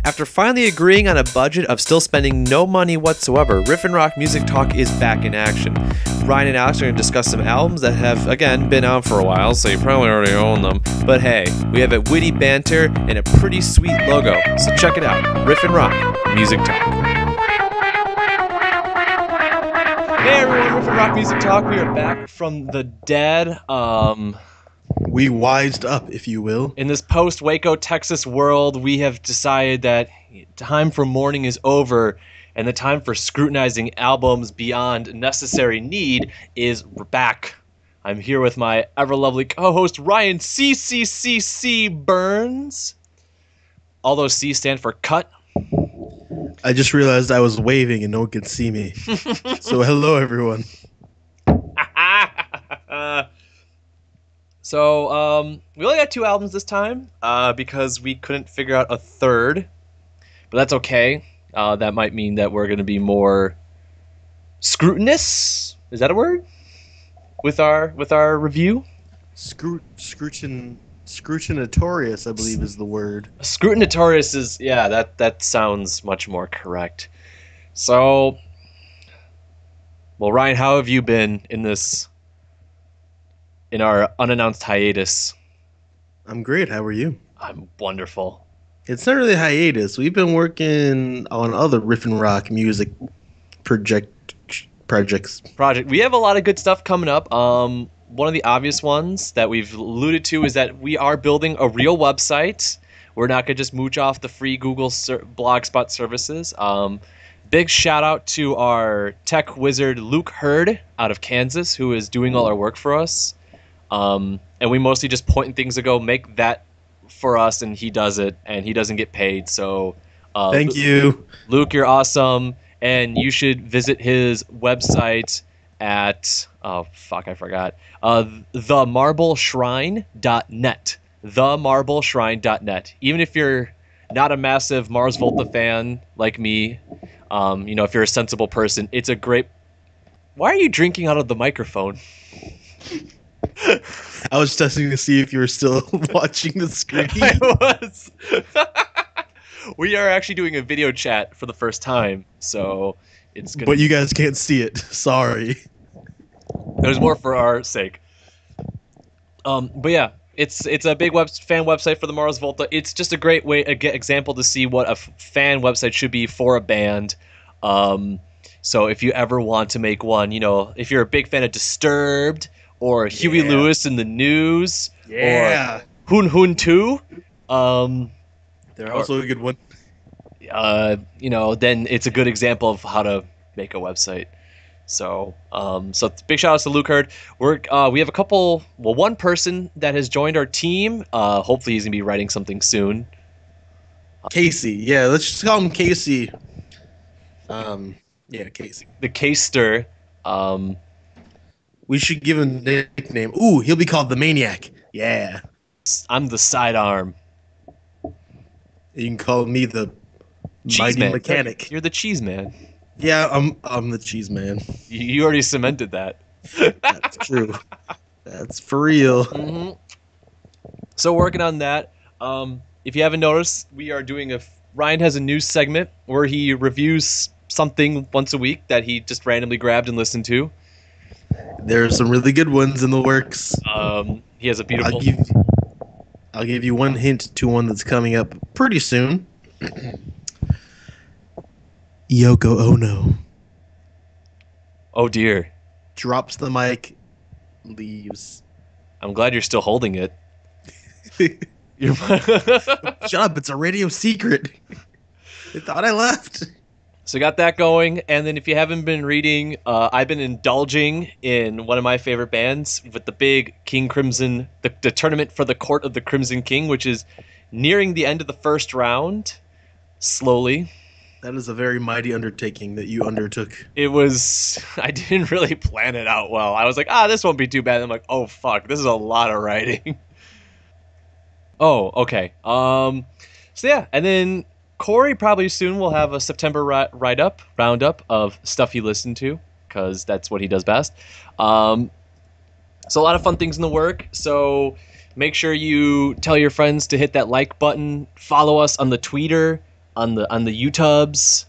After finally agreeing on a budget of still spending no money whatsoever, Riff and Rock Music Talk is back in action. Ryan and Alex are going to discuss some albums that have, again, been out for a while, so you probably already own them. But hey, we have a witty banter and a pretty sweet logo, so check it out. Riff and Rock Music Talk. Hey everyone, Riff and Rock Music Talk. We are back from the dead. We wised up, if you will. In this post-Waco, Texas world, we have decided that time for mourning is over, and the time for scrutinizing albums beyond necessary need is back. I'm here with my ever-lovely co-host, Ryan C Burns. All those C stand for cut. I just realized I was waving and no one could see me. So hello, everyone. So, we only got 2 albums this time, because we couldn't figure out a third. But that's okay. That might mean that we're going to be more scrutinous. Is that a word? With our review? Scrutinatorious, I believe, is the word. Scrutinatorious is, yeah, that sounds much more correct. So, well, Ryan, how have you been in our unannounced hiatus? I'm great. How are you? I'm wonderful. It's not really a hiatus. We've been working on other Riff and Rock music projects. We have a lot of good stuff coming up. One of the obvious ones that we've alluded to is that we are building a real website. We're not going to just mooch off the free Google Blogspot services. Big shout out to our tech wizard Luke Hurd out of Kansas, who is doing all our work for us. And we mostly just point things to go make that for us, and he does it, and he doesn't get paid. So thank you, Luke. You're awesome, and you should visit his website at I forgot. themarbleshrine.net. themarbleshrine.net. Even if you're not a massive Mars Volta fan like me, if you're a sensible person, it's a great. Why are you drinking out of the microphone? I was testing to see if you were still watching the screen. I was. We are actually doing a video chat for the first time, so it's gonna. But you guys can't see it. Sorry. It was more for our sake. But yeah, it's a big fan website for the Mars Volta. It's just a great example to see what a fan website should be for a band. So if you ever want to make one, if you're a big fan of Disturbed, or Huey Lewis in the News, or Hun Hun 2. They're also a good one. Then it's a good example of how to make a website. So big shout outs to Luke Hurd. We have one person that has joined our team. Hopefully he's gonna be writing something soon. Casey, yeah, let's just call him Casey. Casey. The Caster. We should give him a nickname. Ooh, he'll be called the Maniac. Yeah. I'm the sidearm. You can call me the Cheese Mighty Man. Mechanic. You're the Cheese Man. Yeah, I'm the Cheese Man. You already cemented that. That's true. That's for real. Mm-hmm. So working on that. If you haven't noticed, we are doing Ryan has a news segment where he reviews something once a week that he just randomly grabbed and listened to. There are some really good ones in the works. He has a beautiful. I'll give you one hint to one that's coming up pretty soon. Yoko Ono. Oh dear. Drops the mic, leaves. I'm glad you're still holding it. Shut up, it's a radio secret. They thought I left. So got that going, and then if you haven't been reading, I've been indulging in one of my favorite bands with the big King Crimson, the tournament for the Court of the Crimson King, which is nearing the end of the first round, slowly. That is a very mighty undertaking that you undertook. I didn't really plan it out well. I was like, this won't be too bad. And I'm like, oh fuck, this is a lot of writing. Oh, okay. So yeah, and then Corey probably soon will have a September roundup of stuff he listened to, because that's what he does best. So a lot of fun things in the work. So make sure you tell your friends to hit that like button. Follow us on the Twitter. on the YouTubes.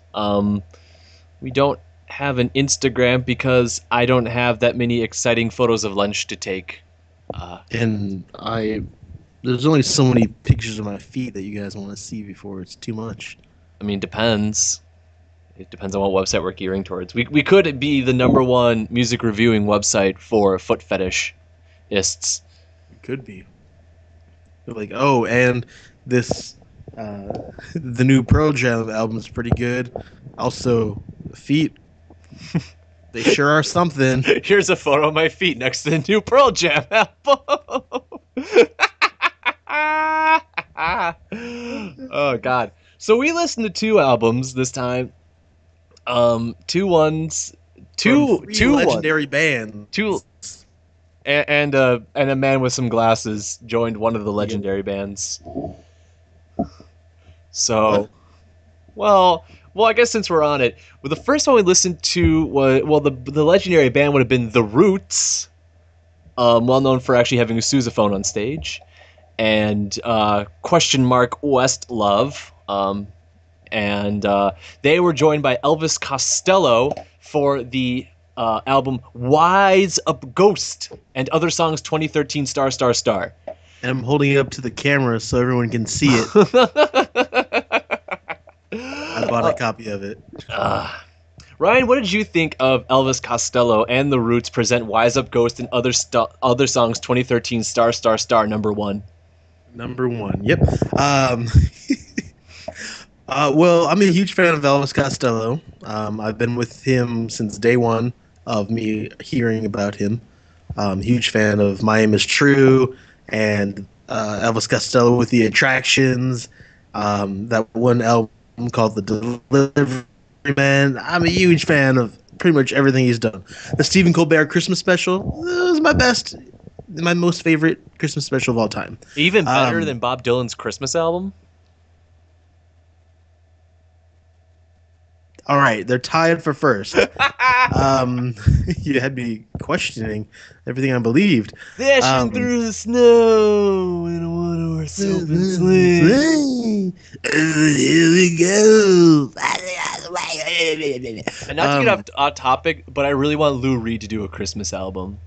We don't have an Instagram because I don't have that many exciting photos of lunch to take. And there's only so many pictures of my feet that you guys want to see before it's too much. I mean, depends. It depends on what website we're gearing towards. We could be the #1 music reviewing website for foot fetishists. It could be. Like, oh, and this the new Pearl Jam album is pretty good. Also, feet, they sure are something. Here's a photo of my feet next to the new Pearl Jam album. Oh God! So we listened to 2 albums this time. Two ones, two From 3 two legendary bands. two, and a man with some glasses joined one of the legendary bands. So, well, I guess since we're on it, well, the first one we listened to was the legendary band would have been The Roots, well known for actually having a sousaphone on stage, and Questionmark Westlove, and they were joined by Elvis Costello for the album Wise Up Ghost and Other Songs 2013 *****. And I'm holding it up to the camera so everyone can see it. I bought a copy of it. Ryan, what did you think of Elvis Costello and The Roots present Wise Up Ghost and Other Songs 2013 ***** #1? Number 1. Yep. Well, I'm a huge fan of Elvis Costello. I've been with him since day one of me hearing about him. Huge fan of My Aim Is True and Elvis Costello with the Attractions. That one album called The Delivery Man. I'm a huge fan of pretty much everything he's done. The Stephen Colbert Christmas special was my most favorite Christmas special of all time. Even better than Bob Dylan's Christmas album? All right, they're tied for first. You had me questioning everything I believed. Dashing through the snow in a one-horse open sleigh. Here we go. And not to get off topic, but I really want Lou Reed to do a Christmas album.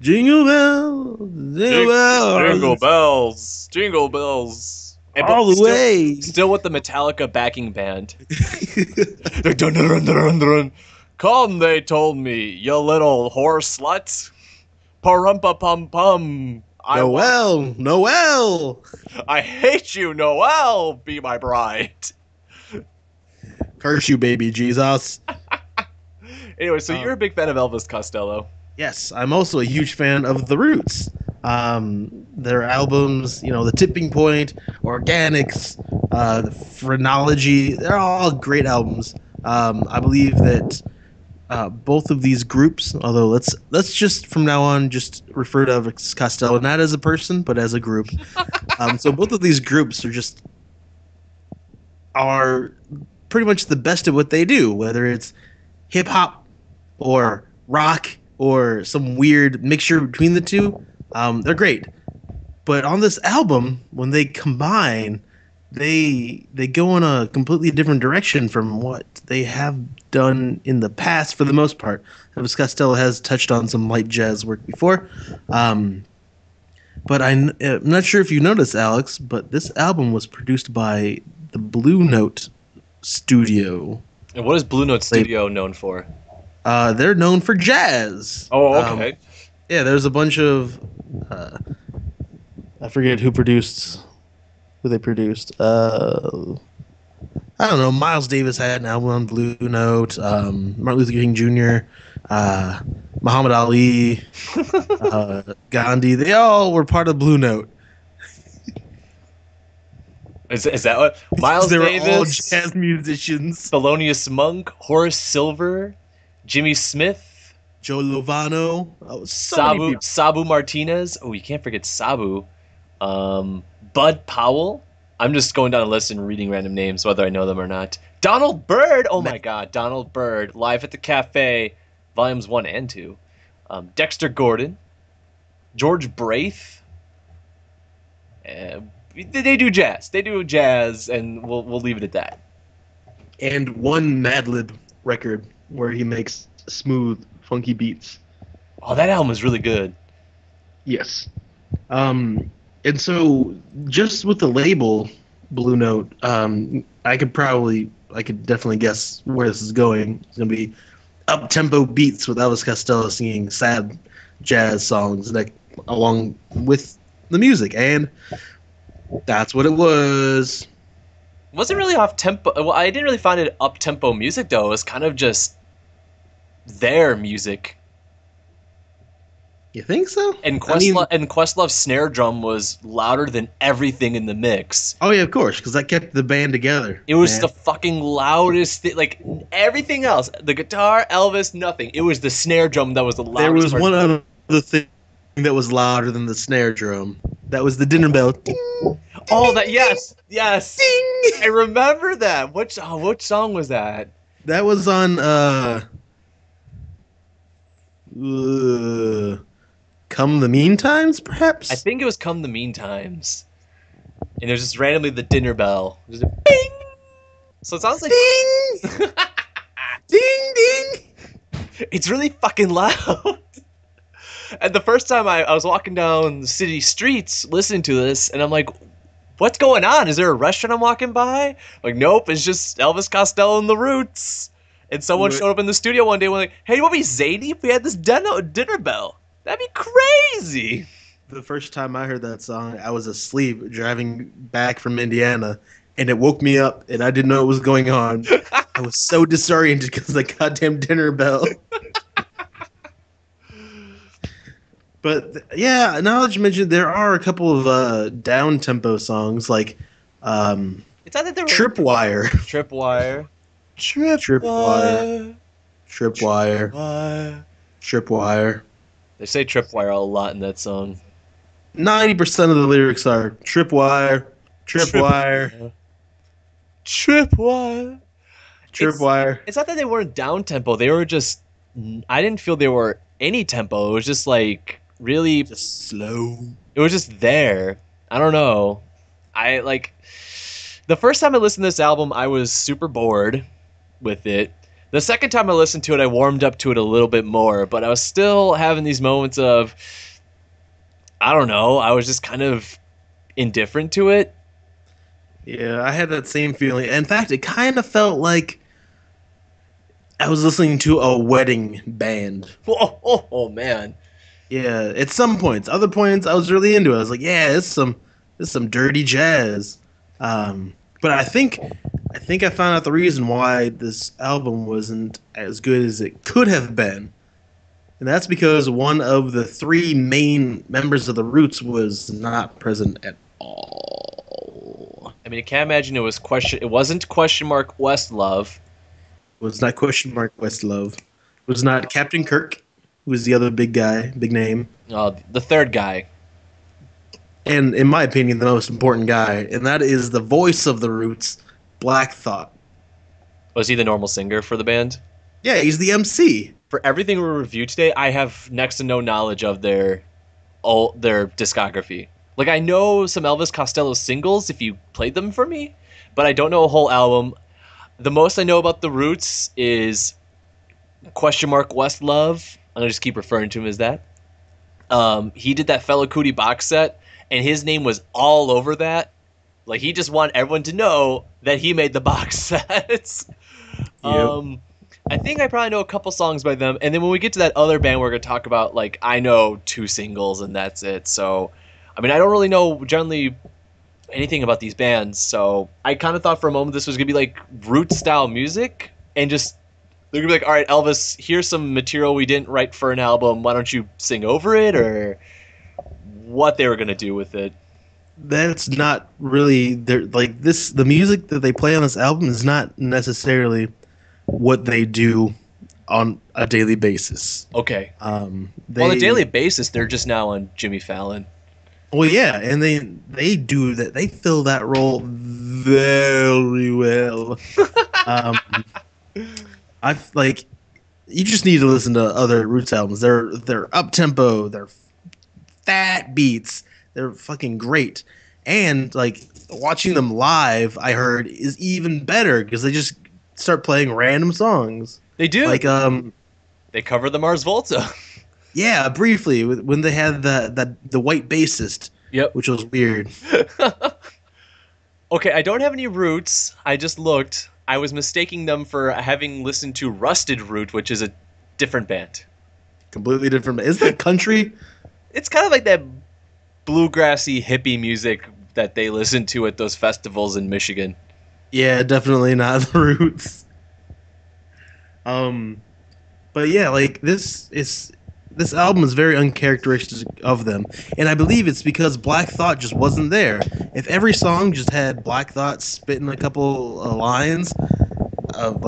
Jingle bells, jingle bells, Jingle bells, jingle bells. All the way. Still with the Metallica backing band. Dun, dun, dun, dun, dun. Come, they told me, you little horse slut. Parumpa pum pum. Noel. I hate you, Noel. Be my bride. Curse you, baby Jesus. Anyway, so you're a big fan of Elvis Costello. Yes, I'm also a huge fan of The Roots. Their albums, The Tipping Point, Organics, the Phrenology, they're all great albums. I believe that both of these groups, although let's just from now on just refer to Elvis Costello not as a person but as a group. So both of these groups are pretty much the best at what they do, whether it's hip hop or rock or some weird mixture between the two. They're great. But on this album, when they combine, they go in a completely different direction from what they have done in the past for the most part. Elvis Costello has touched on some light jazz work before. But I'm not sure if you noticed, Alex, but this album was produced by the Blue Note Studio. And what is Blue Note Studio known for? They're known for jazz. Oh, okay. Yeah, there's a bunch of I forget who they produced. I don't know. Miles Davis had an album on Blue Note. Martin Luther King Jr., Muhammad Ali, Gandhi. They all were part of Blue Note. Is that what Miles they Davis? They were all jazz musicians. Thelonious Monk, Horace Silver, Jimmy Smith, Joe Lovano, Sabu Martinez. Oh, you can't forget Sabu. Bud Powell. I'm just going down a list and reading random names, whether I know them or not. Donald Byrd. Oh my God, Donald Byrd. Live at the Cafe, Volumes 1 and 2. Dexter Gordon, George Braith, They do jazz. They do jazz, and we'll leave it at that. And one Madlib record where he makes smooth, funky beats. Oh, that album is really good. Yes. And so just with the label Blue Note, I could definitely guess where this is going. It's gonna be up tempo beats with Elvis Costello singing sad jazz songs like along with the music, and that's what it was. Wasn't really off tempo. Well, I didn't really find it up tempo music though. It was kind of just their music. You think so? And I mean, Questlove's snare drum was louder than everything in the mix. oh yeah, of course, because that kept the band together. It was man. the fucking loudest thing. Like everything else, the guitar, Elvis, nothing. It was the snare drum that was the loudest. There was part. one other thing that was louder than the snare drum. That was the dinner bell. Ding, Oh, that yes. ding. I remember that. Which song was that? That was on Come the Meantimes, perhaps? I think it was "Come the Meantimes," and there's just randomly the dinner bell. There's a bing. So it sounds like Ding! Ding ding! it's really fucking loud. And the first time I was walking down the city streets listening to this, and I'm like, what's going on? Is there a restaurant I'm walking by? Like, nope, it's just Elvis Costello and the Roots. And someone showed up in the studio one day and was like, hey, you want to be zany if we had this dinner bell? That'd be crazy. The first time I heard that song, I was asleep driving back from Indiana, and it woke me up, and I didn't know what was going on. I was so disoriented because of the goddamn dinner bell. But yeah, now that you mentioned, there are a couple of down tempo songs like It's not that they're Tripwire, Tripwire. Tripwire, Tripwire, Tripwire. They say Tripwire a lot in that song. 90% of the lyrics are Tripwire, Tripwire, Tripwire. Tripwire. It's not that they weren't down tempo. They were just. I didn't feel they were any tempo. It was just like really. Just slow. It was just there. I don't know. I like. The first time I listened to this album, I was super bored with it. The second time I listened to it, I warmed up to it a little bit more, but I was still having these moments of, I don't know, I was just kind of indifferent to it. Yeah, I had that same feeling. In fact, it kind of felt like I was listening to a wedding band. Oh man. Yeah, at some points. Other points, I was really into it. I was like, yeah, it's some dirty jazz. But I think I found out the reason why this album wasn't as good as it could have been. And that's because one of the three main members of the Roots was not present at all. I mean, I can't imagine it wasn't question mark Questlove. It was not question mark Questlove. It was not Captain Kirk, who was the other big guy, big name. The third guy. And in my opinion, the most important guy, and that is the voice of the Roots, Black Thought. Was he the normal singer for the band? Yeah, he's the MC. For everything we reviewed today, I have next to no knowledge of their discography. Like, I know some Elvis Costello singles if you played them for me, but I don't know a whole album. The most I know about the Roots is question mark Questlove. I'm gonna just keep referring to him as that. He did that Fela Kuti box set, and his name was all over that. Like, he just wanted everyone to know that he made the box sets. Yep. I think I probably know a couple songs by them, and then when we get to that other band, we're gonna talk about, like, I know 2 singles and that's it. So, I mean, I don't really know generally anything about these bands, so I kind of thought for a moment this was gonna be like root style music, and just they're gonna be like, all right, Elvis, here's some material we didn't write for an album. Why don't you sing over it, or what they were gonna do with it? That's not really like this. The music that they play on this album is not necessarily what they do on a daily basis. Okay. On a daily basis, they're just now on Jimmy Fallon. Well, yeah, and they do that. They fill that role very well. I've like, you just need to listen to other Roots albums. They're up tempo. They're fat beats. They're fucking great. And like watching them live, I heard is even better because they just start playing random songs. They do. Like They cover the Mars Volta. yeah, briefly when they had the white bassist, Yep. which was weird. Okay, I don't have any roots. I just looked. I was mistaking them for having listened to Rusted Root, which is a different band. Completely different. Is that country? It's kind of like that bluegrassy hippie music that they listen to at those festivals in Michigan. Yeah, definitely not the Roots. Um, but yeah, like this album is very uncharacteristic of them, and I believe it's because Black Thought just wasn't there. If every song just had Black Thought spitting a couple lines of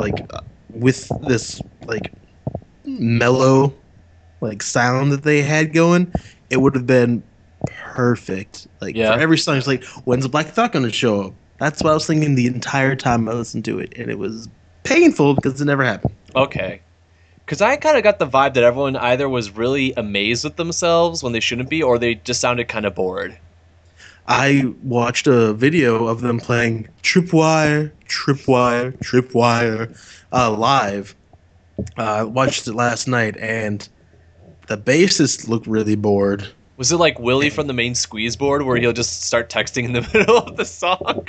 with this like mellow like sound that they had going, it would have been perfect. Like for Yeah. every song, it's like, when's Black Thought gonna show up? That's what I was thinking the entire time I listened to it, and it was painful because it never happened. Okay. Because I kind of got the vibe that everyone either was really amazed with themselves when they shouldn't be, or they just sounded kind of bored. I watched a video of them playing Tripwire, Tripwire, Tripwire live. I watched it last night, and the bassist looked really bored. Was it like Willie from the main squeeze board where he'll just start texting in the middle of the song?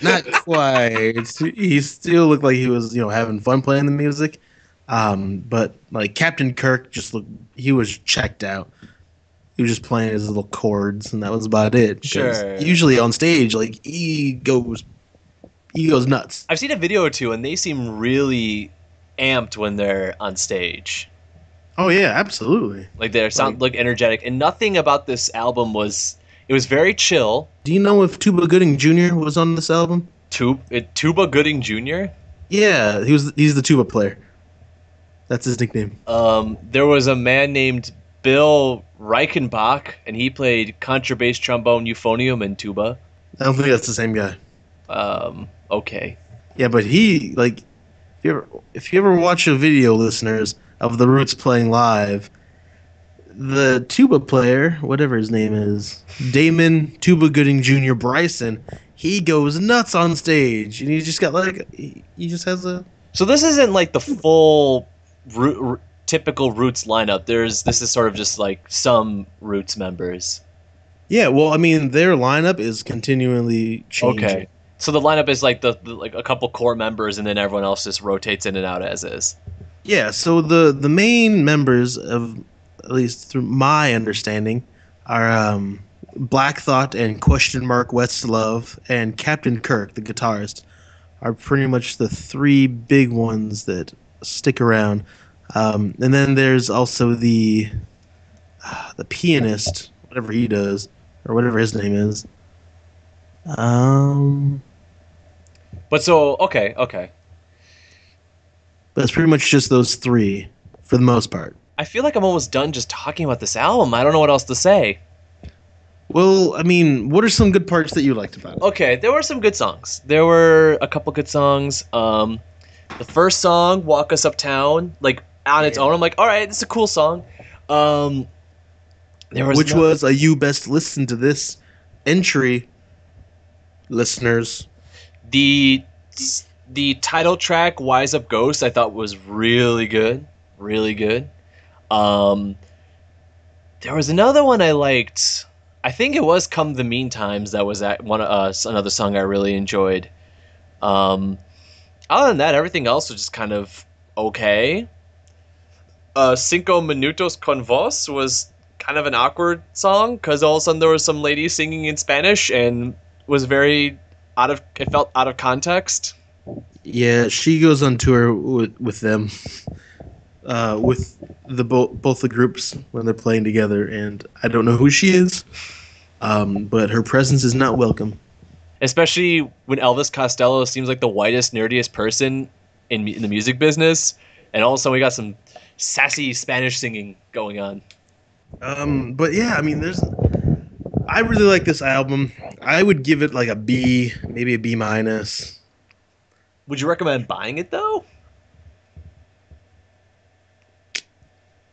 Not quite. He still looked like he was, having fun playing the music. But like Captain Kirk just looked, he was checked out. He was just playing his little chords, and that was about it. 'Cause Sure. usually on stage, like he goes nuts. I've seen a video or two, and they seem really amped when they're on stage. Oh yeah, absolutely. Like they sound look energetic, and nothing about this album was. It was very chill. Do you know if Tuba Gooding Jr. was on this album? Tuba Gooding Jr. Yeah, he's the tuba player. That's his nickname. There was a man named Bill Reichenbach, and he played contrabass, trombone, euphonium, and tuba. I don't think that's the same guy. Okay. Yeah, but he like if you ever watch a video, listeners, of the Roots playing live, the tuba player, whatever his name is, Damon Tuba Gooding Jr. Bryson, he goes nuts on stage, and he just got like he just has a. So this isn't like the full typical Roots lineup. This is sort of just like some Roots members. Yeah, well, I mean, their lineup is continually changing. Okay. So the lineup is like the like a couple core members, and then everyone else just rotates in and out as is. Yeah, so the main members of, at least through my understanding, are Black Thought and Question Mark Westlove and Captain Kirk, the guitarist, are pretty much the three big ones that stick around. And then there's also the pianist, whatever he does, or whatever his name is. But so okay. But it's pretty much just those three for the most part. I feel like I'm almost done just talking about this album. I don't know what else to say. Well, I mean, what are some good parts that you liked about it? Okay, there were some good songs. There were a couple good songs. The first song, "Walk Us Uptown," like on its own, I'm like, all right, it's a cool song. There was Which was a you best listen to this entry, listeners. the title track, "Wise Up Ghost," I thought was really good, really good. There was another one I liked. I think it was "Come the Mean Times." That was another song I really enjoyed. Other than that, everything else was just kind of okay. "Cinco Minutos con Vos" was kind of an awkward song because all of a sudden there was some lady singing in Spanish and was very it felt out of context. Yeah, she goes on tour with them, with both the groups when they're playing together, and I don't know who she is, but her presence is not welcome. Especially when Elvis Costello seems like the whitest, nerdiest person in the music business, and all of a sudden we got some sassy Spanish singing going on. But yeah, I mean, I really like this album. I would give it like a B, maybe a B minus. Would you recommend buying it though?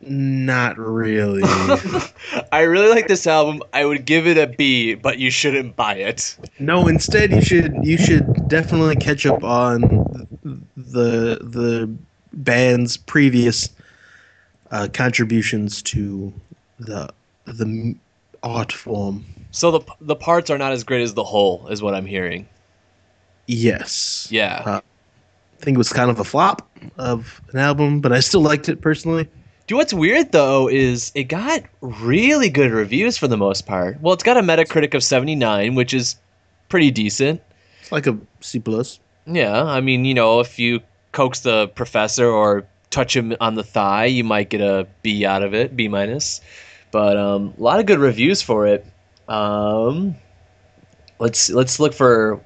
Not really. I really like this album. I would give it a B, but you shouldn't buy it. No, instead you should definitely catch up on the band's previous contributions to the art form. So the parts are not as great as the whole, is what I'm hearing. Yes. Yeah. I think it was kind of a flop of an album, but I still liked it personally. Do what's weird though is it got really good reviews for the most part. Well, it's got a Metacritic of 79, which is pretty decent. It's like a C plus. Yeah, I mean, if you coax the professor or touch him on the thigh, you might get a B out of it, B minus. But a lot of good reviews for it. Let's look for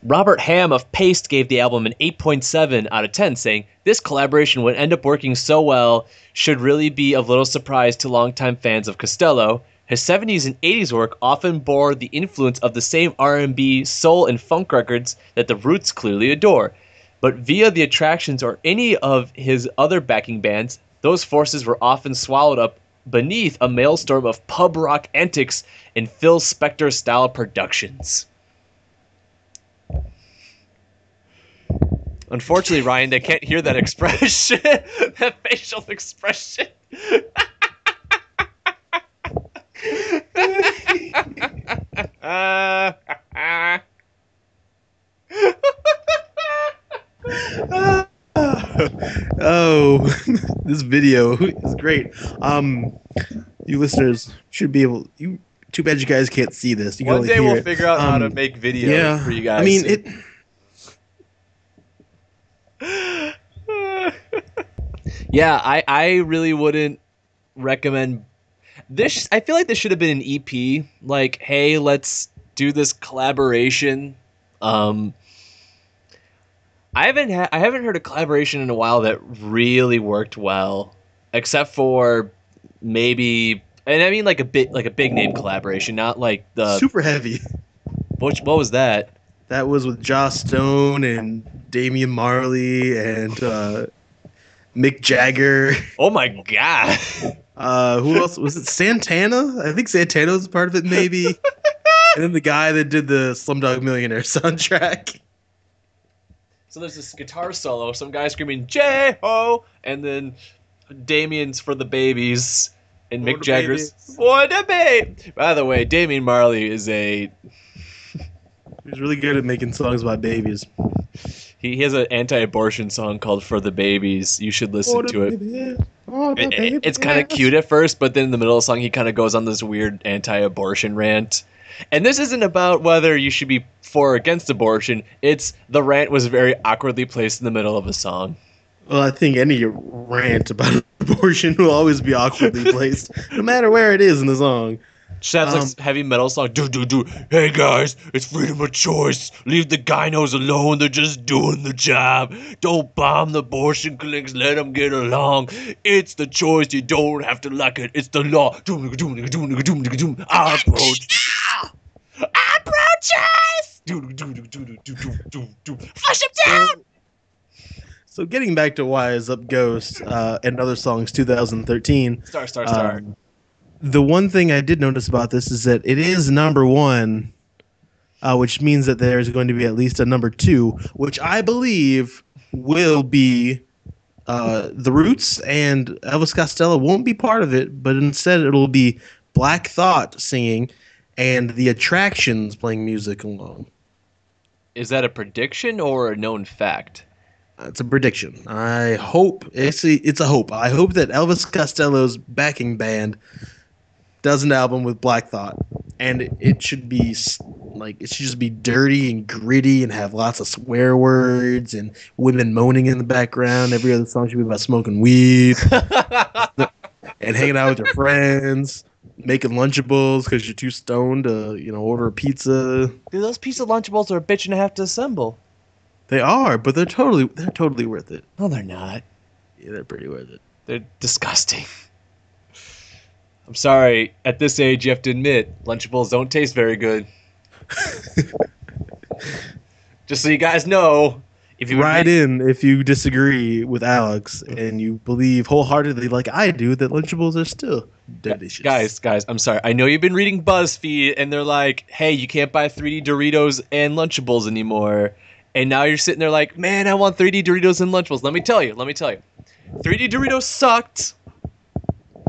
Robert Ham of Paste gave the album an 8.7 out of 10, saying, "This collaboration would end up working so well, should really be of little surprise to longtime fans of Costello. His 70s and 80s work often bore the influence of the same R&B, soul, and funk records that the Roots clearly adore. But via the Attractions or any of his other backing bands, those forces were often swallowed up beneath a maelstrom of pub rock antics and Phil Spector-style productions." Unfortunately, Ryan, they can't hear that expression, that facial expression. Oh, this video is great. You listeners should be able. You too bad you guys can't see this. You can One only day hear we'll it. figure out how to make videos Yeah, for you guys. I mean it. Yeah, I really wouldn't recommend this. I feel like this should have been an EP. Like, hey, let's do this collaboration. I haven't heard a collaboration in a while that really worked well, except for maybe, and I mean like a big name collaboration, not like the Super heavy. what was that? That was with Joss Stone and Damian Marley and Mick Jagger. Oh my god. Who else was it? Santana? I think Santana was part of it, maybe. And then the guy that did the Slumdog Millionaire soundtrack. So there's this guitar solo, some guy screaming J-Ho, and then Damien's For the Babies, and For Mick the Jagger's Babies. For the Babe. By the way, Damian Marley is He's really good at making songs about babies. he has an anti-abortion song called For the Babies. You should listen to it. It's kind of cute at first, but then in the middle of the song, he kind of goes on this weird anti-abortion rant. And this isn't about whether you should be for or against abortion. It's the rant was very awkwardly placed in the middle of a song. Well, I think any rant about abortion will always be awkwardly placed, no matter where it is in the song. Just have like heavy metal song. Do. Hey guys, it's freedom of choice. Leave the gynos alone. They're just doing the job. Don't bomb the abortion clinics. Let them get along. It's the choice. You don't have to like it. It's the law. I pro-choice. Flush him down. So getting back to Wise Up Ghost and other songs, 2013. Start. The one thing I did notice about this is that it is number one, which means that there's going to be at least a number two, which I believe will be the Roots, and Elvis Costello won't be part of it, but instead it'll be Black Thought singing and the Attractions playing music along. Is that a prediction or a known fact? It's a prediction. I hope it's a hope. I hope that Elvis Costello's backing band does an album with Black Thought, and it should be like it should just be dirty and gritty and have lots of swear words and women moaning in the background. Every other song should be about smoking weed and hanging out with your friends, making Lunchables because you're too stoned to order a pizza. Dude, those piece of Lunchables are a bitch and a half to assemble. They are, but they're totally worth it. No, they're not. Yeah, they're pretty worth it. They're disgusting. I'm sorry. At this age, you have to admit, Lunchables don't taste very good. Just so you guys know, If you would Write read, in if you disagree with Alex and you believe wholeheartedly, like I do, that Lunchables are still delicious. guys, I'm sorry. I know you've been reading BuzzFeed, and they're like, "Hey, you can't buy 3D Doritos and Lunchables anymore." And now you're sitting there like, "Man, I want 3D Doritos and Lunchables." Let me tell you. 3D Doritos sucked.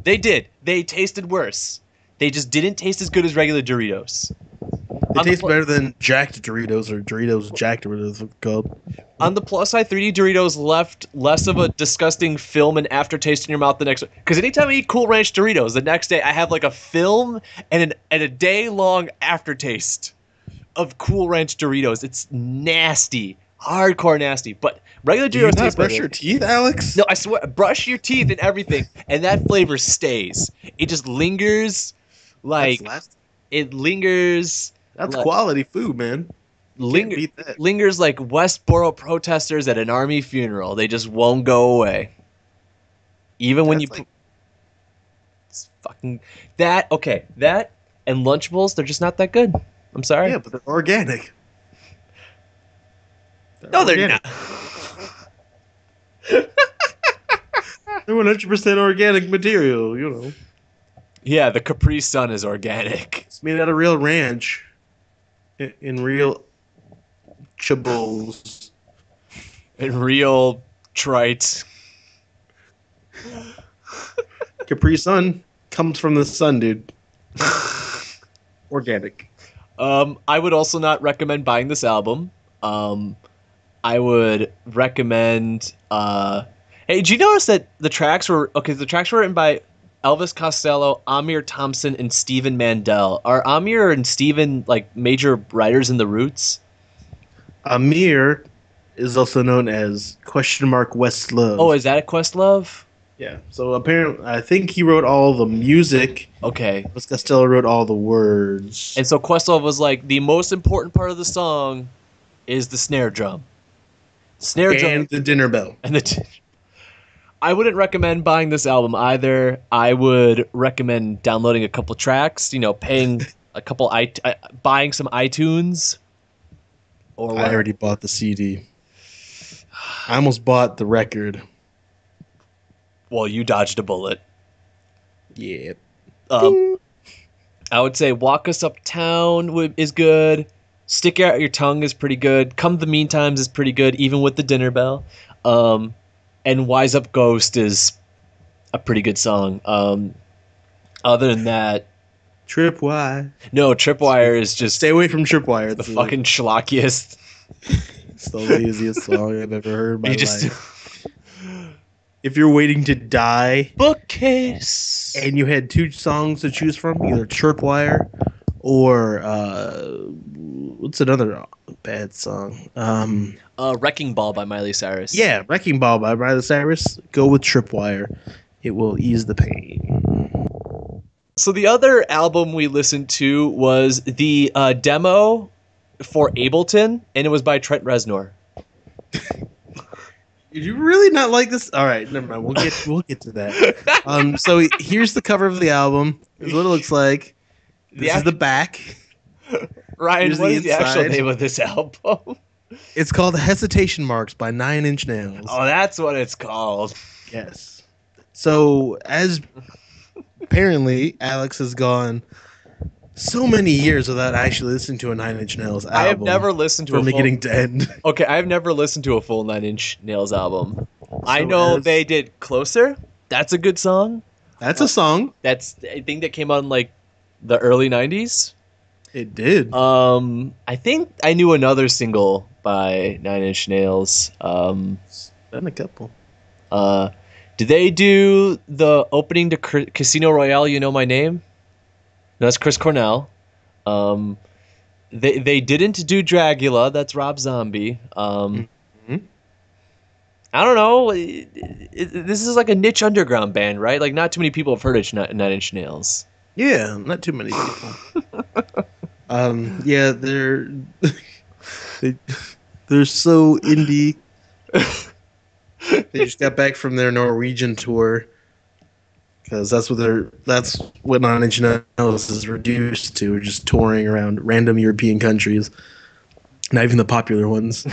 They did. They tasted worse. They just didn't taste as good as regular Doritos. They On the taste pl- better than Jacked Doritos or Doritos Jacked or whatever it's called. on the plus side, 3D Doritos left less of a disgusting film and aftertaste in your mouth the next. Because anytime I eat Cool Ranch Doritos, the next day I have like a film and a day long aftertaste of Cool Ranch Doritos. It's nasty, hardcore nasty. But regular Do you Doritos not taste brush better. your teeth, Alex? No, I swear, brush your teeth and everything, and that flavor stays. It just lingers, That's like last. it lingers, That's like quality food, man. Can't linger, beat that. lingers like Westboro protesters at an army funeral. They just won't go away, even when you That's like it's fucking that. Okay, that and Lunchables, they're just not that good. I'm sorry. yeah, but they're organic. No, they're organic. not. They're 100% organic material. You know, Yeah, the Capri Sun is organic. it's made out of real ranch, in real chables. And real trite. Capri Sun comes from the sun, dude. Organic. I would also not recommend buying this album. I would recommend. Hey, did you notice that the tracks were okay? The tracks were written by Elvis Costello, Amir Thompson, and Stephen Mandel. Are Amir and Stephen like major writers in the Roots? Amir is also known as Questlove. Oh, is that a Questlove? Yeah. So apparently, I think he wrote all the music. Okay. Elvis Costello wrote all the words. And so Questlove was like the most important part of the song is the snare drum. Snare drum And the dinner bell. and I wouldn't recommend buying this album either. I would recommend downloading a couple tracks, paying a couple buying some iTunes or I already bought the CD. I almost bought the record. well, you dodged a bullet. Yeah. I would say Walk Us Uptown is good. Stick Out Your Tongue is pretty good. Come the Meantimes is pretty good, even with the dinner bell. And Wise Up Ghost is a pretty good song. Other than that, Tripwire. no, Tripwire is just Stay away from Tripwire. the fucking schlockiest. It's the laziest song I've ever heard in my You just life. If you're waiting to die bookcase. and you had two songs to choose from, either Tripwire or what's another bad song? Wrecking Ball by Miley Cyrus. Yeah, Wrecking Ball by Miley Cyrus. Go with Tripwire. It will ease the pain. So the other album we listened to was the demo for Ableton, and it was by Trent Reznor. Did you really not like this? All right, never mind. We'll get to that. So here's the cover of the album. This is what it looks like. This is the back. Ryan, Here's what the is the actual inside. name of this album? It's called Hesitation Marks by 9 Inch Nails. Oh, that's what it's called. Yes. So as apparently Alex has gone so many years without actually listening to a 9 Inch Nails album. I have never listened to from a full... beginning to end. Okay, I've never listened to a full 9 Inch Nails album. I know as- they did Closer. That's a good song. That's a song. That's I think that came out in like the early 90s. It did. I think I knew another single by 9 Inch Nails. Done a couple. Did they do the opening to Casino Royale? You Know My Name? No, that's Chris Cornell. They didn't do Dragula. That's Rob Zombie. I don't know. This is like a niche underground band, right? Like not too many people have heard of 9 Inch Nails. Yeah, not too many people. Yeah, they're they're so indie. They just got back from their Norwegian tour because that's what 9 Inch Nails is reduced to, just touring around random European countries. not even the popular ones.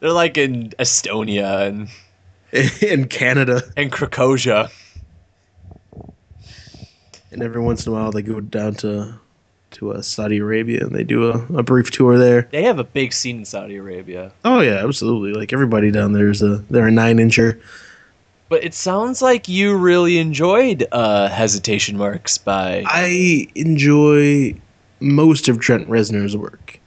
They're like in Estonia In Canada, and Krakosia. and every once in a while they go down to Saudi Arabia and they do a brief tour there. They have a big scene in Saudi Arabia. Oh yeah, absolutely. Like everybody down there they're a 9-incher. But it sounds like you really enjoyed Hesitation Marks by. I enjoy most of Trent Reznor's work,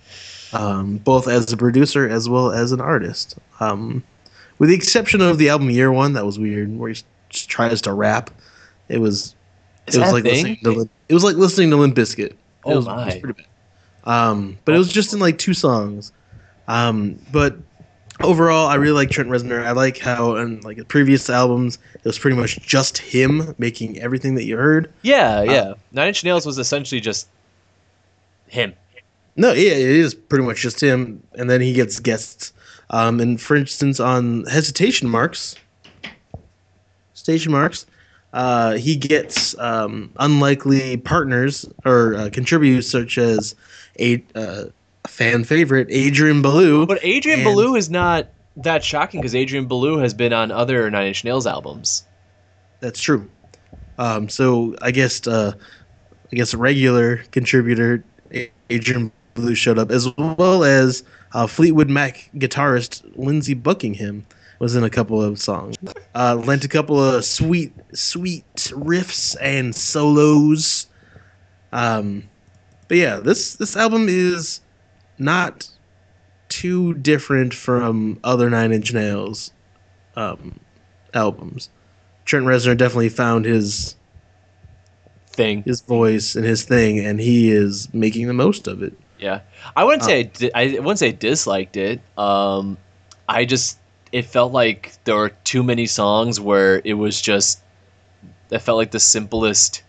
both as a producer as well as an artist. With the exception of the album Year One, that was weird, where he just tries to rap. It was Is it was that a like thing? listening to Limp Bizkit. Oh It was my. pretty bad. But it was just in like 2 songs. But overall, I really like Trent Reznor. I like how in like previous albums, it was pretty much just him making everything that you heard. Yeah, yeah. Nine Inch Nails was essentially just him. No, yeah, it is pretty much just him, and then he gets guests. And for instance, on Station Marks, he gets unlikely partners or contributors such as a fan favorite, Adrian Belew. But Adrian and- Belew is not that shocking because Adrian Belew has been on other Nine Inch Nails albums. That's true. So I guess a regular contributor Adrian Belew showed up, as well as Fleetwood Mac guitarist Lindsey Buckingham was in a couple of songs. Lent a couple of sweet riffs and solos. But yeah, this album is not too different from other Nine Inch Nails albums. Trent Reznor definitely found his Thing. voice and his thing, and he is making the most of it. Yeah, I wouldn't say I wouldn't say I disliked it. I just it felt like there were too many songs where it was just it felt like the simplest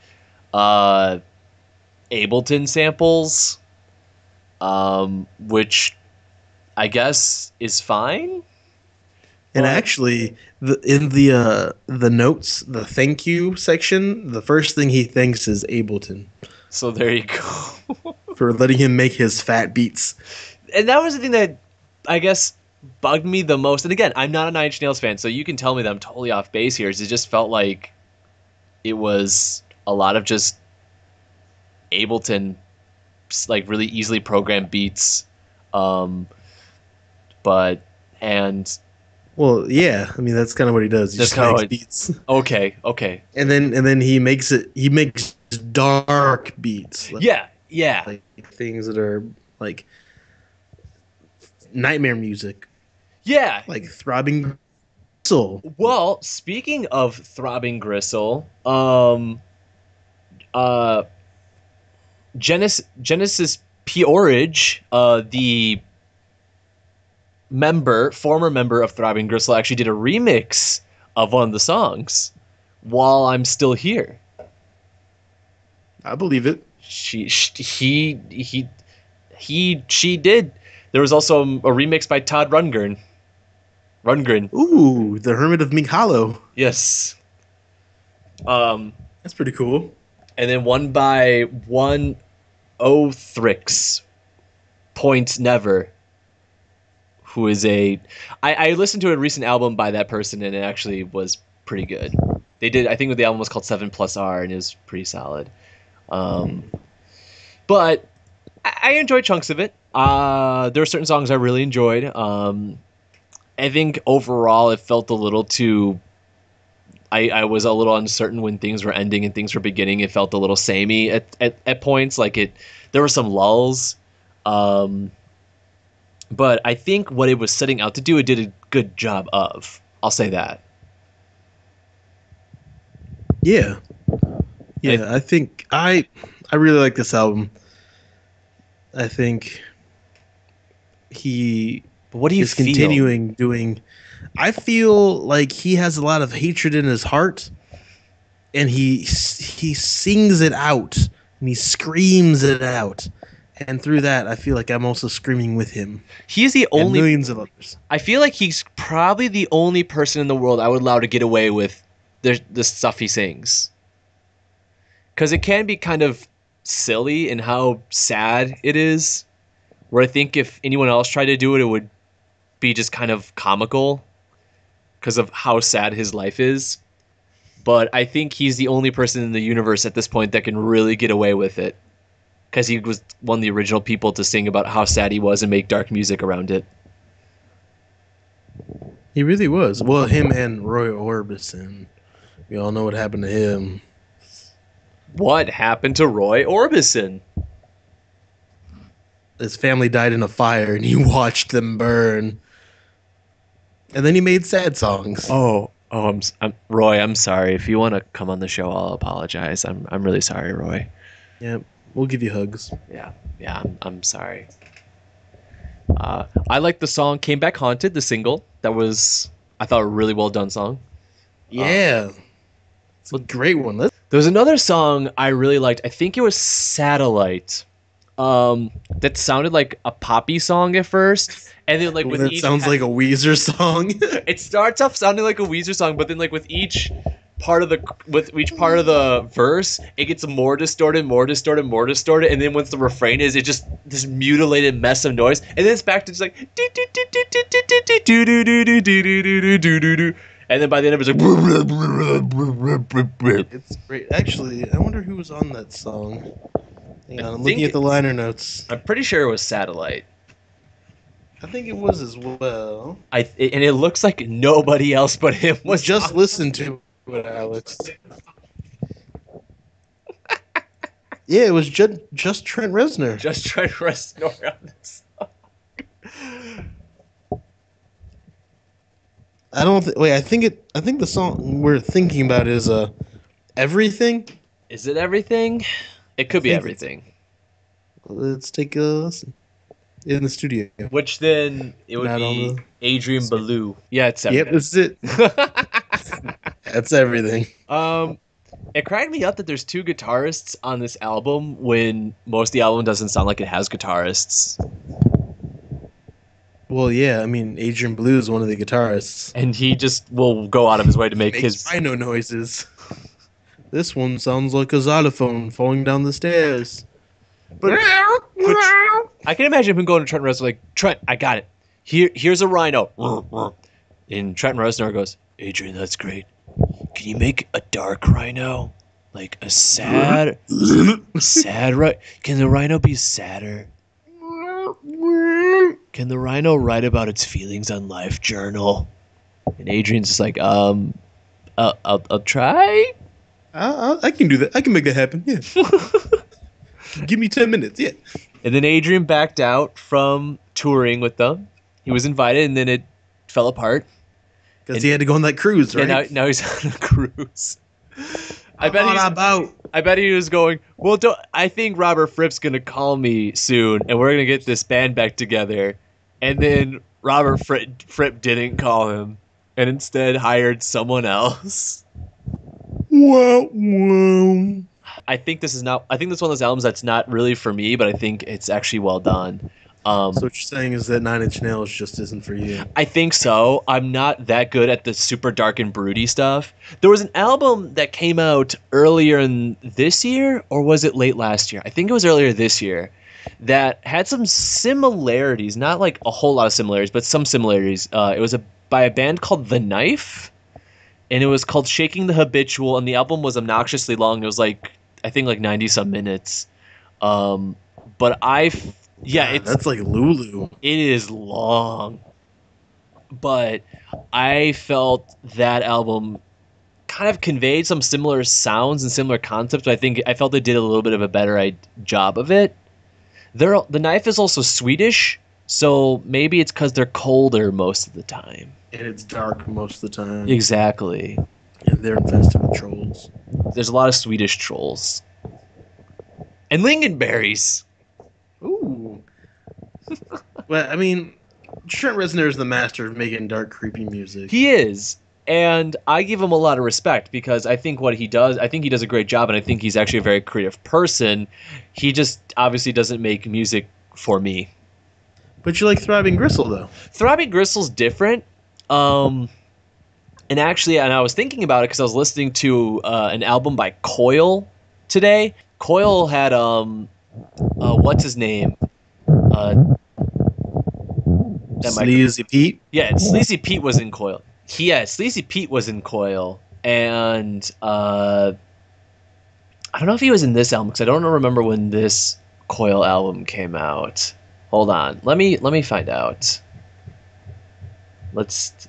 Ableton samples, which I guess is fine. And Well- actually, in the notes, the thank you section, the first thing he thanks is Ableton So there you go. for letting him make his fat beats. And that was the thing that I guess bugged me the most. And again, I'm not a Nine Inch Nails fan, so you can tell me that I'm totally off base here. It just felt like it was a lot of just Ableton, like really easily programmed beats. But and Well, yeah, I mean that's kind of what he does. He That's just kinda makes what- beats, okay, and then he makes dark beats. yeah. Like things that are like nightmare music, Yeah. like throbbing soul. Well, speaking of throbbing gristle, Genesis P-Orridge, the former member of Throbbing Gristle, actually did a remix of one of the songs, "While I'm Still Here." I believe it. She did. There was also a remix by Todd Rundgren. Ooh, the Hermit of Mink Hollow. Yes. That's pretty cool. And then one by one Othrix Point Never, who is I listened to a recent album by that person and it actually was pretty good. They did, I think the album was called 7+R and it was pretty solid. But I enjoyed chunks of it. There were certain songs I really enjoyed. I think overall it felt a little too. I was a little uncertain when things were ending and things were beginning. It felt a little samey at points. Like there were some lulls. But I think what it was setting out to do, it did a good job of. I'll say that. Yeah. Yeah, I think I really like this album. I think he But what do you is feel? continuing doing. I feel like he has a lot of hatred in his heart, and he sings it out and he screams it out, and through that, I feel like I'm also screaming with him. He's the And only. millions of others. I feel like he's probably the only person in the world I would allow to get away with the stuff he sings. Because it can be kind of silly in how sad it is, Where I think if anyone else tried to do it, it would be just kind of comical because of how sad his life is. But I think he's the only person in the universe at this point that can really get away with it because he was one of the original people to sing about how sad he was and make dark music around it. He really was. Well, him and Roy Orbison. We all know what happened to him. What happened to Roy Orbison? His family died in a fire, and he watched them burn. And then he made sad songs. I'm Roy. I'm sorry. If you want to come on the show, I'll apologize. I'm really sorry, Roy. Yeah, we'll give you hugs. Yeah. I'm sorry. I like the song "Came Back Haunted," the single. That was, I thought, a really well done song. Yeah, it's a great one. There's another song I really liked. I think it was "Satellite." That sounded like a poppy song at first, and then like with that each sounds like a Weezer song. It starts off sounding like a Weezer song, but then like with each part of the verse, it gets more distorted, and then once the refrain is, it just this mutilated mess of noise, and then it's back to just like and then by the end of it's like It's great. Actually, I wonder who was on that song. Hang on, I'm looking at the liner notes. I'm pretty sure it was Satellite. I think it was as well. And it looks like nobody else but him was just listen to it, Alex. Yeah, it was just Trent Reznor. Just Trent Reznor on this song. I think the song we're thinking about is Everything. Is it Everything? It could be Everything. Let's take a listen. In the studio. Which then it would be Adrian Belew. Yeah, it's Everything. Yep, that's it. That's Everything. It cracked me up that there's two guitarists on this album when most of the album doesn't sound like it has guitarists. Well, yeah, I mean, Adrian Belew is one of the guitarists. And he just will go out of his way to make his rhino noises. This one sounds like a xylophone falling down the stairs. But I can imagine him going to Trent Reznor like, Trent, I got it. Here's a rhino. And Trent Reznor goes, Adrian, that's great. Can you make a dark rhino? Like a sad right? Can the rhino be sadder? Can the rhino write about its feelings on Life Journal? And Adrian's just like, I'll try. I can do that. I can make that happen. Yeah. Give me 10 minutes. Yeah. And then Adrian backed out from touring with them. He was invited, and then it fell apart. Because he had to go on that cruise, right? Yeah, now he's on a cruise. I bet he was going, well, I think Robert Fripp's going to call me soon, and we're going to get this band back together. And then Robert Fripp didn't call him, and instead hired someone else. Whoa. I think this is one of those albums that's not really for me, but I think it's actually well done. So what you're saying is that Nine Inch Nails just isn't for you? I think so. I'm not that good at the super dark and broody stuff. There was an album that came out earlier in this year, or was it late last year? I think it was earlier this year, that had some similarities, not like a whole lot of similarities, but some similarities. It was by a band called The Knife, and it was called Shaking the Habitual, and the album was obnoxiously long. It was like, I think like 90-some minutes. That's like Lulu. It is long. But I felt that album kind of conveyed some similar sounds and similar concepts, but I felt they did a little bit of a better job of it. The Knife is also Swedish, so maybe it's because they're colder most of the time. And it's dark most of the time. Exactly. And they're infested with trolls. There's a lot of Swedish trolls. And lingonberries. Ooh. Well, I mean, Trent Reznor is the master of making dark, creepy music. He is. And I give him a lot of respect because I think he does a great job, and I think he's actually a very creative person. He just obviously doesn't make music for me. But you like Throbbing Gristle, though. Throbbing Gristle's different. And I was thinking about it because I was listening to an album by Coil today. Coil had what's his name? Uh, that might, Sleazy Pete. yeah, Sleazy Pete was in Coil. Yeah, Sleazy Pete was in Coil, and I don't know if he was in this album because I don't remember when this Coil album came out. Hold on, let me find out. Let's.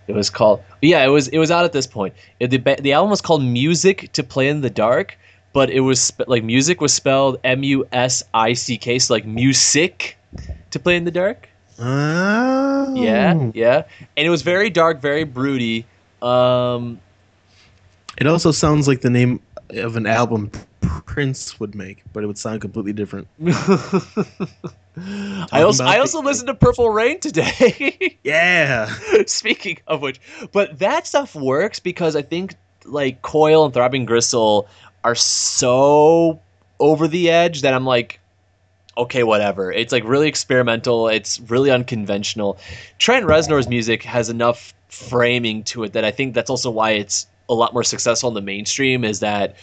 It was called. Yeah, it was out at this point. The album was called Music to Play in the Dark, but it was like music was spelled Musick, so like music to play in the dark. Yeah, Oh. yeah, and it was very dark, very broody. Um, It also sounds like the name of an album Prince would make, but it would sound completely different. I also listened to Purple Rain today. Yeah. Speaking of which, but that stuff works because I think like Coil and Throbbing Gristle are so over the edge that I'm like, okay, whatever. It's like really experimental. It's really unconventional. Trent Reznor's music has enough framing to it that I think that's also why it's a lot more successful in the mainstream. Is that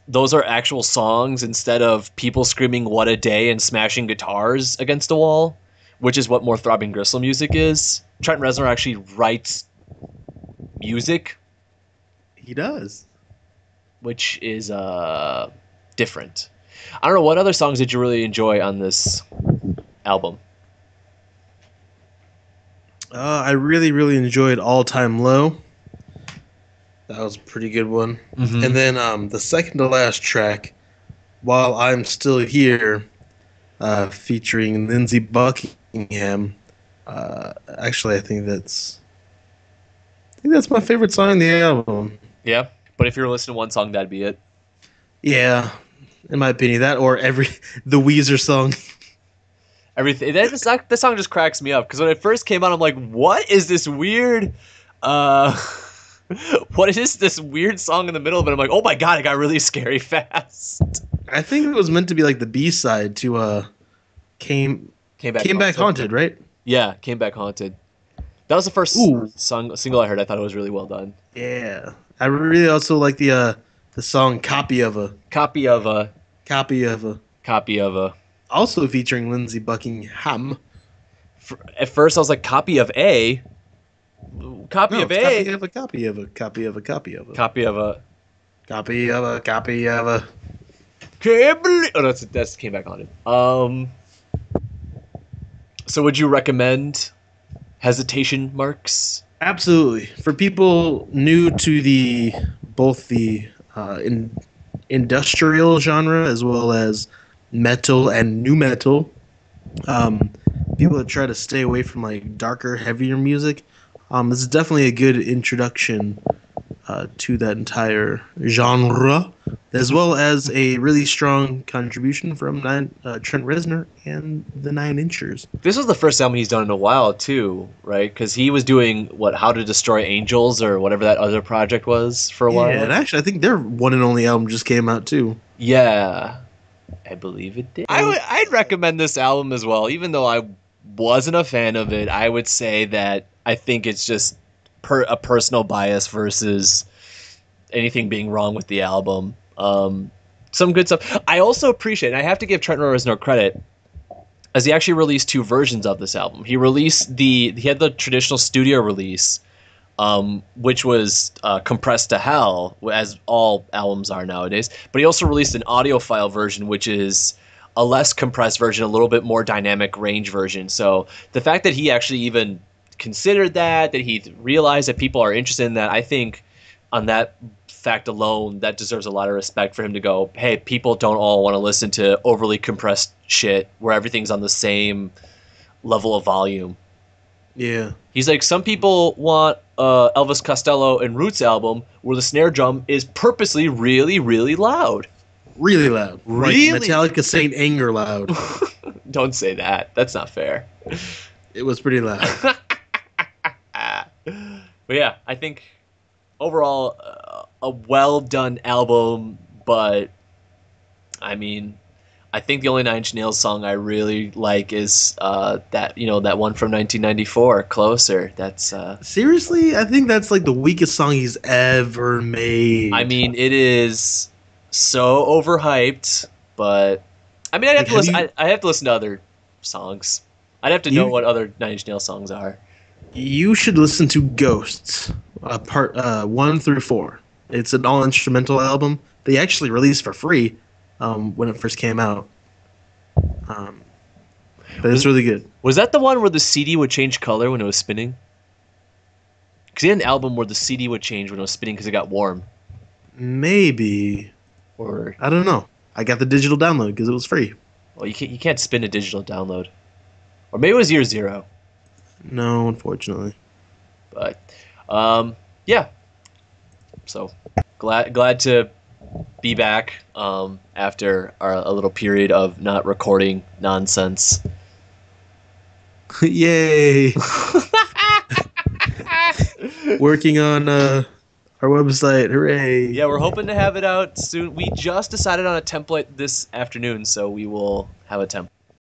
those are actual songs instead of people screaming "What a day" and smashing guitars against a wall, which is what more Throbbing Gristle music is. Trent Reznor actually writes music, He does. which is different. I don't know, what other songs did you really enjoy on this album? I really, really enjoyed All Time Low. That was a pretty good one. Mm-hmm. And then the second to last track, While I'm Still Here, featuring Lindsey Buckingham. Actually, I think that's my favorite song in the album. Yeah, but if you were listening to one song, that'd be it. Yeah, in my opinion, that or the Weezer song. Everything that song just cracks me up because when it first came out, I'm like, "What is this weird? Uh, what is this weird song in the middle of it?" I'm like, "Oh my god, it got really scary fast." I think it was meant to be like the B-side to Came Back Haunted, right? Yeah, Came Back Haunted. That was the first single I heard. I thought it was really well done. Yeah, I really also like the song Copy of a. Copy of a. Also featuring Lindsey Buckingham. At first, I was like, copy of a. Copy of a. Copy of a. Copy of a. Copy of a. Can't believe. Oh, that's Came Back Haunted. So would you recommend Hesitation Marks? Absolutely. For people new to both the industrial genre as well as metal and new metal, people that try to stay away from like darker, heavier music, this is definitely a good introduction to that entire genre, as well as a really strong contribution from Trent Reznor and the Nine Inchers. This was the first album he's done in a while too, right? Because he was doing How to Destroy Angels or whatever that other project was for a while. Yeah, and actually, I think their one and only album just came out too. Yeah, I believe it did. I'd recommend this album as well, even though I wasn't a fan of it. I would say that I think it's just a personal bias versus anything being wrong with the album. Some good stuff. I also appreciate, and I have to give Trent Reznor credit, as he actually released two versions of this album. He had the traditional studio release, which was compressed to hell, as all albums are nowadays. But he also released an audiophile version, which is a less compressed version, a little bit more dynamic range version. So the fact that he actually even considered that he realized that people are interested in that, I think on that fact alone, that deserves a lot of respect for him to go, hey, people don't all want to listen to overly compressed shit where everything's on the same level of volume. Yeah. He's like, some people want Elvis Costello and Roots album where the snare drum is purposely really, really loud. Really loud. Really? Like Metallica Saint Anger loud. Don't say that. That's not fair. It was pretty loud. But yeah, I think overall a well done album, but I mean, I think the only Nine Inch Nails song I really like is that one from 1994, Closer. That's seriously, I think that's like the weakest song he's ever made. I mean, it is so overhyped, but I mean, I'd have Like, to have listen. you I have to listen to other songs. I'd have to know you what other Nine Inch Nails songs are. you should listen to Ghosts, part 1 through 4. It's an all instrumental album. They actually released for free when it first came out. Um, but it's Was really good. was that the one where the CD would change color when it was spinning? Because he had an album where the CD would change when it was spinning because it got warm. Maybe. Or I don't know. I got the digital download because it was free. well, you can't spin a digital download. Or maybe it was year zero. No, unfortunately. But yeah. So glad to be back after a little period of not recording nonsense. Yay! Working on our website. Hooray! Yeah, we're hoping to have it out soon. We just decided on a template this afternoon, so we will have a template.